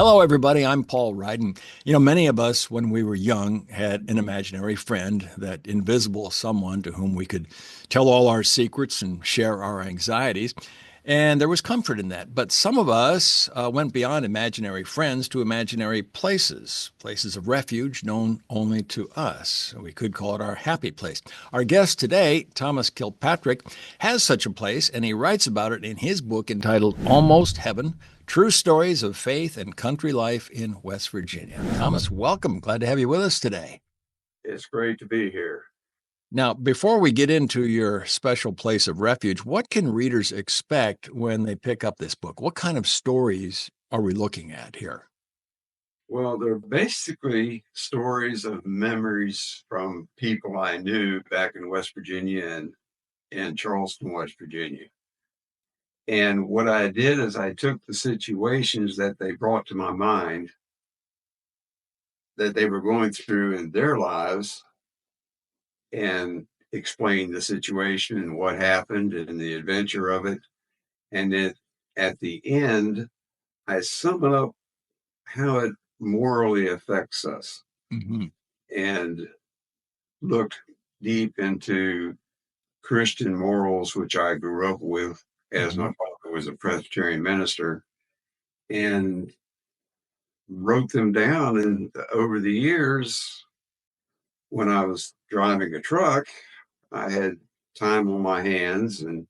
Hello, everybody. I'm Paul Ryden. Many of us, when we were young, had an imaginary friend, that invisible someone to whom we could tell all our secrets and share our anxieties. And there was comfort in that. But some of us went beyond imaginary friends to imaginary places, places of refuge known only to us. We could call it our happy place. Our guest today, ThomasNKirkpatrick, has such a place, and he writes about it in his book entitled Almost Heaven: True Stories of Faith and Country Life in West Virginia. Thomas, welcome. Glad to have you with us today. It's great to be here. Now, before we get into your special place of refuge, what can readers expect when they pick up this book? What kind of stories are we looking at here? Well, they're basically stories of memories from people I knew back in West Virginia and in Charleston, West Virginia. And what I did is I took the situations that they brought to my mind that they were going through in their lives and explained the situation and what happened and the adventure of it. And then at the end, I sum it up how it morally affects us Mm-hmm. and looked deep into Christian morals, which I grew up with, as my Mm-hmm. father was a Presbyterian minister, and wrote them down. And over the years, when I was driving a truck, I had time on my hands and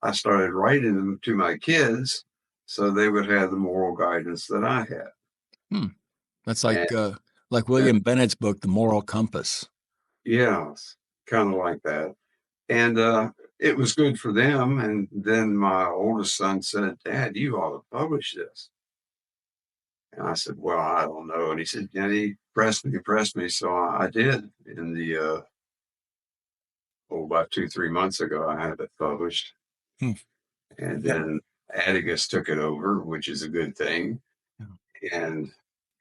I started writing them to my kids so they would have the moral guidance that I had. Hmm. That's And like uh, William Bennett's book, The Moral Compass. yeah, kind of like that. And it was good for them. And then my oldest son said, "Dad, you ought to publish this." And I said, "Well, I don't know." And he said, "Yeah, he pressed me." So I did. In the, about 2, 3 months ago, I had it published. Hmm. And Yeah. then Atticus took it over, which is a good thing. Yeah. And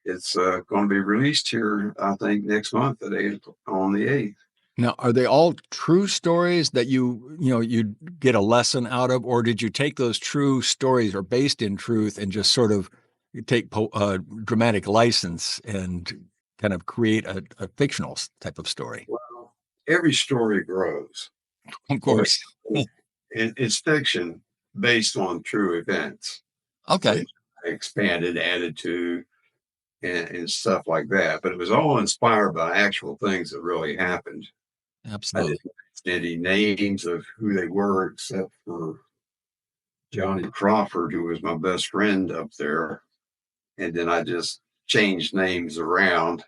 it's going to be released here, I think, next month on the 8th. Now, are they all true stories that you get a lesson out of, or did you take those true stories or based in truth and just sort of take dramatic license and kind of create a fictional type of story? Well, every story grows. Of So course. it's fiction based on true events, Okay. which I expanded, added to, and stuff like that. But it was all inspired by actual things that really happened. I Absolutely. didn't mention any names of who they were except for Johnny Crawford, who was my best friend up there. And then I just changed names around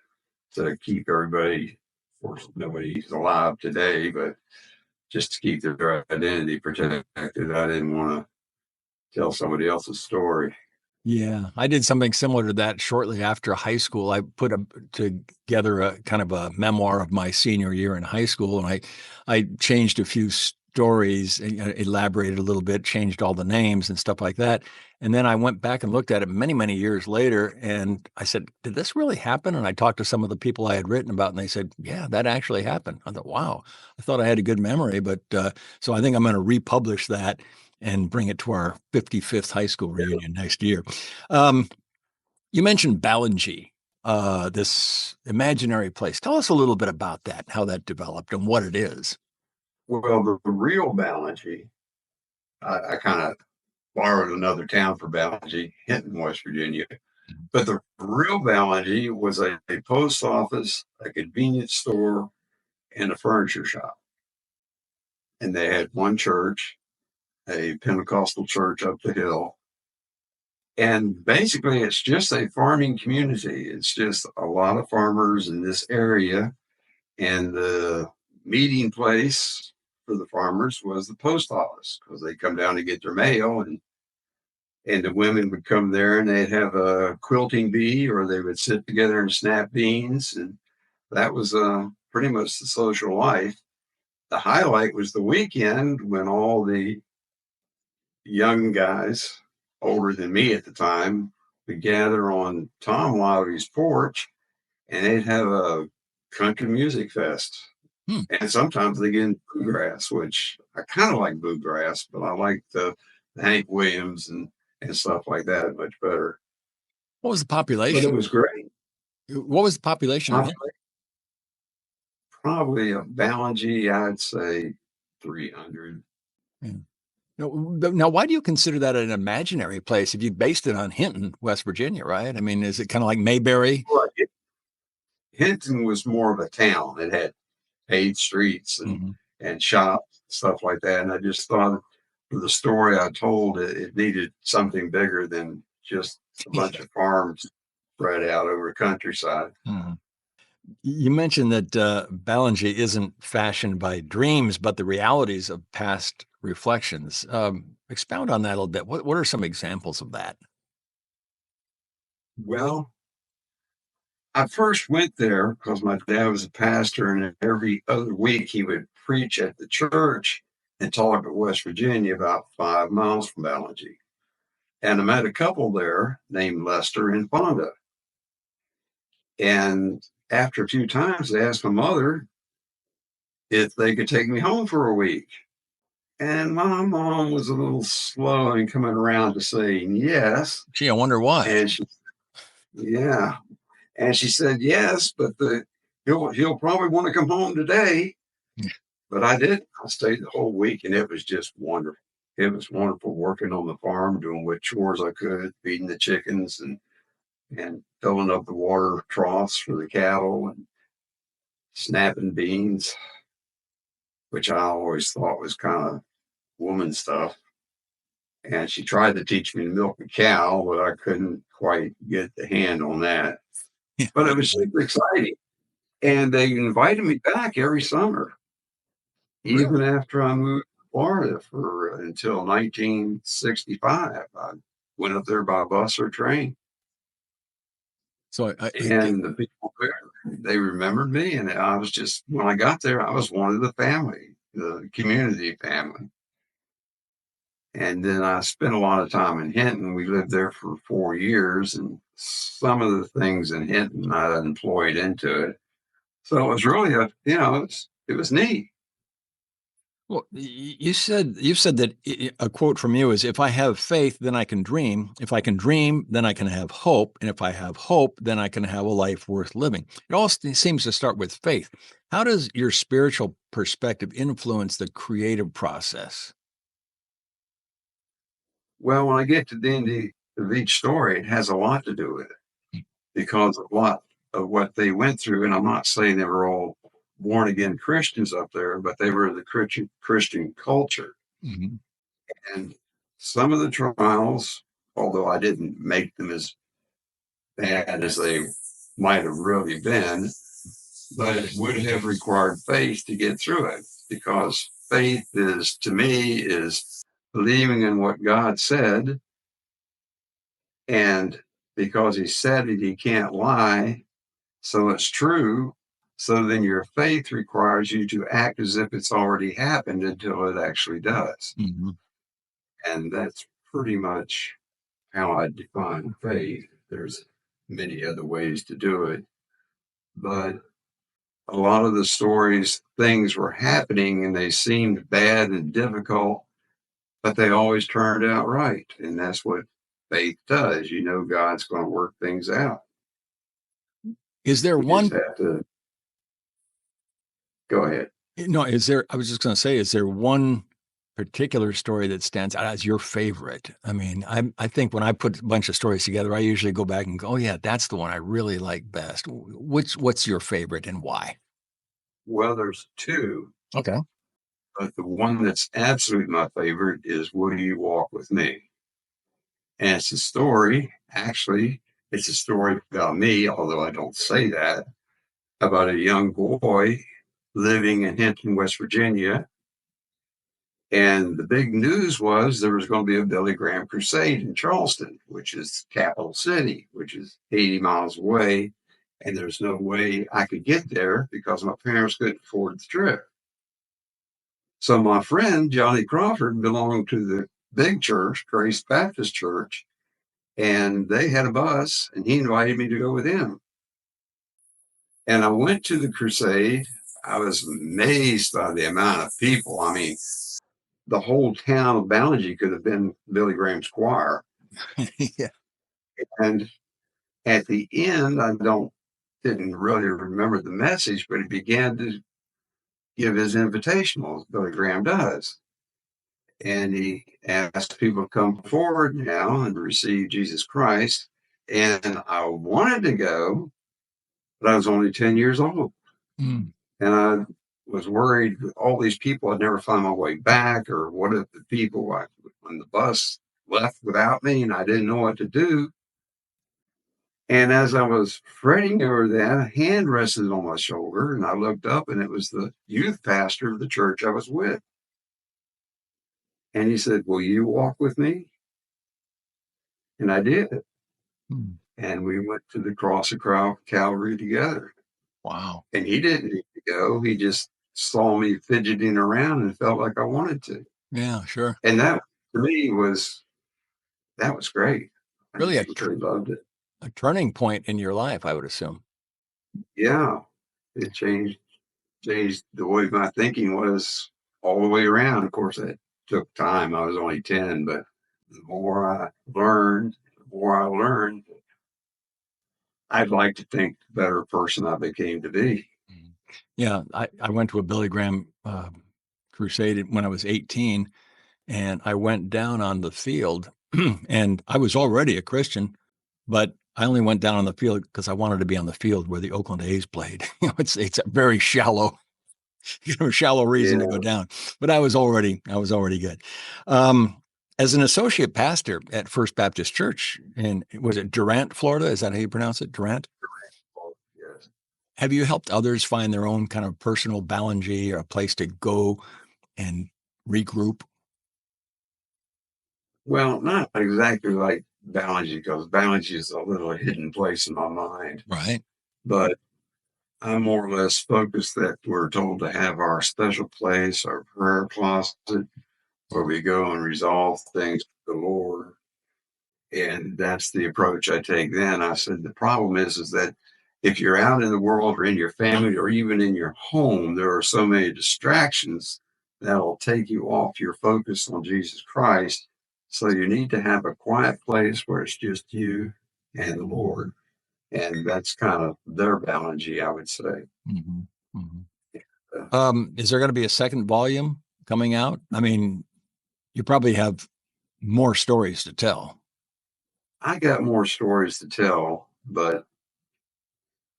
to keep everybody, of course, nobody's alive today, but just to keep their identity protected. I didn't want to tell somebody else's story. Yeah, I did something similar to that shortly after high school. I put together a kind of a memoir of my senior year in high school, and I changed a few stories, elaborated a little bit, changed all the names and stuff like that. And then I went back and looked at it many, many years later, and I said, "Did this really happen?" And I talked to some of the people I had written about, and they said, "Yeah, that actually happened." I thought, "Wow, I thought I had a good memory," but so I think I'm going to republish that and bring it to our 55th high school reunion next year. Um, you mentioned Ballingy, this imaginary place. Tell us a little bit about that, how that developed, and what it is. Well, the real Ballingy, I kind of borrowed another town for Ballingy, Hinton, West Virginia. But the real Ballingy was a post office, a convenience store, and a furniture shop. And they had one church, a Pentecostal church up the hill. And basically, it's just a farming community. It's just a lot of farmers in this area. And the meeting place for the farmers was the post office because they come down to get their mail, and the women would come there and they'd have a quilting bee or they would sit together and snap beans. And that was pretty much the social life. The highlight was the weekend when all the young guys, older than me at the time, would gather on Tom Lowry's porch and they'd have a country music fest. Hmm. And sometimes they get in bluegrass, which I kind of like bluegrass, but I like the Hank Williams and stuff like that much better. What was the but it population? was great. What was the population of I Hinton? probably a Balangi, I'd say 300. Yeah. Now, why do you consider that an imaginary place if you based it on Hinton, West Virginia, right? I mean, is it kind of like Mayberry? Well, Hinton was more of a town. It had paved streets Hmm. and shops, stuff like that. And I just thought for the story I told, it needed something bigger than just a bunch of farms spread out over the countryside. Mhm. You mentioned that Balangi isn't fashioned by dreams, but the realities of past reflections. Expound on that a little bit. What are some examples of that? Well, I first went there because my dad was a pastor, and every other week he would preach at the church and talk at West Virginia, about 5 miles from Balangi. And I met a couple there named Lester and Fonda. And after a few times, they asked my mother if they could take me home for a week. And my mom was a little slow in coming around to saying yes. Gee, I wonder why. And she, yeah. And she said yes, but he'll probably want to come home today. But I did. I stayed the whole week, and it was just wonderful. It was wonderful working on the farm, doing what chores I could, feeding the chickens and filling up the water troughs for the cattle and snapping beans, which I always thought was kind of woman stuff. And she tried to teach me to milk a cow, but I couldn't quite get the hand on that. Yeah. But it was super exciting. And they invited me back every summer, even Really? after I moved to Florida for until 1965. I went up there by bus or train. So And the people there, they remembered me. And I was just, when I got there, I was one of the family, the community family. And then I spent a lot of time in Hinton. We lived there for 4 years, and some of the things in Hinton I employed into it. So it was really it was neat. well, you said that a quote from you is, "If I have faith, then I can dream. If I can dream, then I can have hope. And if I have hope, then I can have a life worth living." It all seems to start with faith. How does your spiritual perspective influence the creative process? Well, when I get to the end of each story, it has a lot to do with it because a lot of what they went through, and I'm not saying they were all born again Christians up there, but they were the Christian culture. Mhm. And some of the trials, although I didn't make them as bad as they might have really been, but it would have required faith to get through it, because faith is, to me, is believing in what God said. And because he said it, he can't lie. So it's true. So then your faith requires you to act as if it's already happened until it actually does. Mhm. And that's pretty much how I define faith. There's many other ways to do it, but a lot of the stories, things were happening and they seemed bad and difficult, but they always turned out right. And that's what faith does. You know, God's going to work things out. Is there We just one have to go ahead. No, is there I was just gonna say, is there one particular story that stands out as your favorite? I mean, I think when I put a bunch of stories together, I usually go back and go, "Oh, yeah, that's the one I really like best." What's your favorite and why? Well, there's two, Okay. but the one that's absolutely my favorite is Will You Walk With Me? And it's a story, actually, it's a story about me, although I don't say that, about a young boy living in Hinton, West Virginia. And the big news was there was going to be a Billy Graham crusade in Charleston, which is capital city, which is 80 miles away. And there's no way I could get there because my parents couldn't afford the trip. So my friend Johnny Crawford belonged to the big church, Grace Baptist Church, and they had a bus, and he invited me to go with him. And I went to the crusade. I was amazed by the amount of people. I mean, the whole town of Balangi could have been Billy Graham's choir. Yeah. And At the end, didn't really remember the message, but he began to give his invitational, as Billy Graham does. And he asked people to come forward now and receive Jesus Christ. And I wanted to go, but I was only 10 years old. Mm. And I was worried with all these people, I'd never find my way back, or what if the people, when the bus left without me and I didn't know what to do. And as I was fretting over that, a hand rested on my shoulder, and I looked up, and it was the youth pastor of the church I was with. And he said, "Will you walk with me?" And I did. Mm. And we went to the cross of Calvary together. Wow. And he didn't need to go. He just saw me fidgeting around and felt like I wanted to. Yeah, sure. And that, to me, that was great. I Really really loved it. a turning point in your life, I would assume. Yeah. It changed the way my thinking was all the way around. Of course, it took time. I was only 10, but the more I learned, I'd like to think the better person I became to be. Mhm. Yeah, I went to a Billy Graham crusade when I was 18, and I went down on the field, and I was already a Christian, but I only went down on the field because I wanted to be on the field where the Oakland A's played. It's a very shallow, shallow reason to Yeah. go down. But I was already good. Um, as an associate pastor at First Baptist Church in, was it Durant, Florida? Is that how you pronounce it? Durant? Yes. Have you helped others find their own kind of personal Balangi or a place to go and regroup? Well, not exactly like Balaji, because Balaji is a little hidden place in my mind, Right. but I'm more or less focused that we're told to have our special place, our prayer closet, where we go and resolve things with the Lord. And that's the approach I take then. I said, the problem is that if you're out in the world or in your family or even in your home, there are so many distractions that'll take you off your focus on Jesus Christ. So you need to have a quiet place where it's just you and the Lord. And that's kind of their boundary, I would say. Mm-hmm. Mm-hmm. Uh, Is there going to be a second volume coming out? I mean, you probably have more stories to tell. I got more stories to tell, but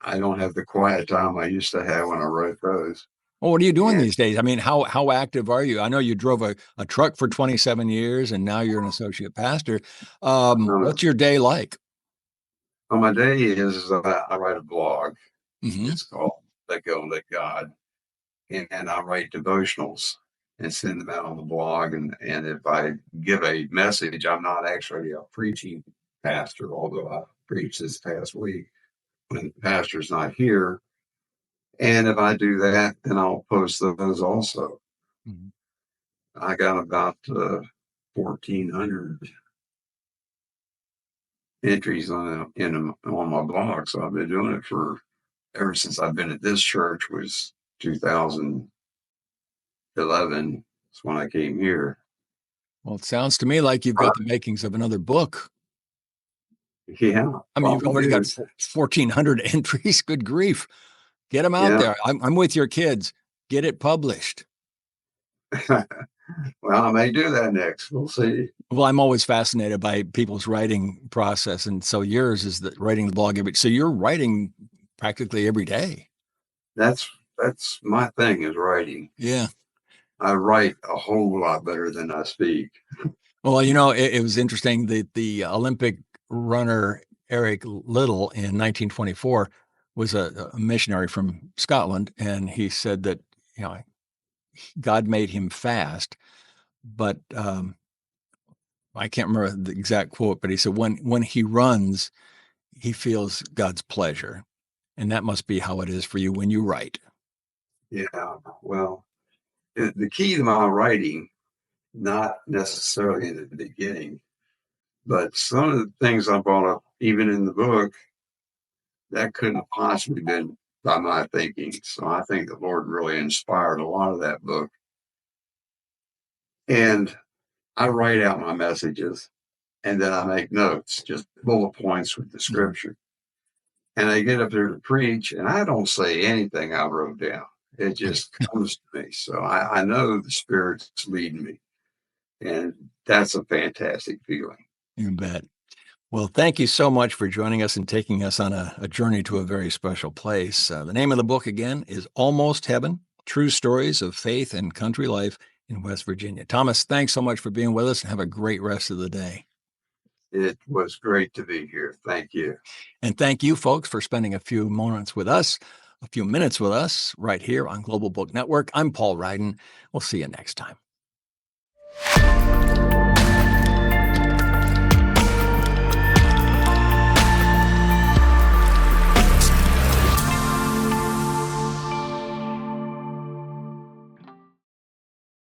I don't have the quiet time I used to have when I wrote those. Well, what are you doing And these days? I mean, how active are you? I know you drove a truck for 27 years and now you're an associate pastor. uh, What's your day like? on my day is I write a blog. Mm-hmm. It's called Let Go and Let God. And I write devotionals and send them out on the blog. And if I give a message, I'm not actually a preaching pastor, although I preached this past week when the pastor's not here. And if I do that, then I'll post those also. Mm-hmm. I got about 1,400 entries on my blog. So I've been doing it for ever since I've been at this church, was 2011 is when I came here. Well, it sounds to me like you've got the makings of another book. Yeah, I mean, you've probably already got do. 1,400 entries. Good grief. Get them out Yeah. there. I'm with your kids. Get it published. Well, I may do that next. We'll see. Well, I'm always fascinated by people's writing process. And so yours is the writing the blog so you're writing practically every day. That's my thing is writing. Yeah. I write a whole lot better than I speak. Well, it was interesting that the Olympic runner Eric Little in 1924 was a missionary from Scotland. And he said that, God made him fast, but I can't remember the exact quote, but he said when he runs, he feels God's pleasure. And that must be how it is for you when you write. Yeah. Well, the key to my writing, not necessarily in the beginning, but some of the things I brought up, even in the book, that couldn't have possibly been by my thinking. So I think the Lord really inspired a lot of that book. And I write out my messages and then I make notes, just bullet points with the Mhm. scripture. and I get up there to preach, and I don't say anything I wrote down. It just comes to me. So I know the Spirit's leading me, and that's a fantastic feeling. You bet. Well, thank you so much for joining us and taking us on a journey to a very special place. The name of the book again is Almost Heaven: True Stories of Faith and Country Life in West Virginia. Thomas, thanks so much for being with us, and have a great rest of the day. It was great to be here. Thank you. And thank you, folks, for spending a few minutes with us right here on Global Book Network. I'm Paul Ryden. We'll see you next time.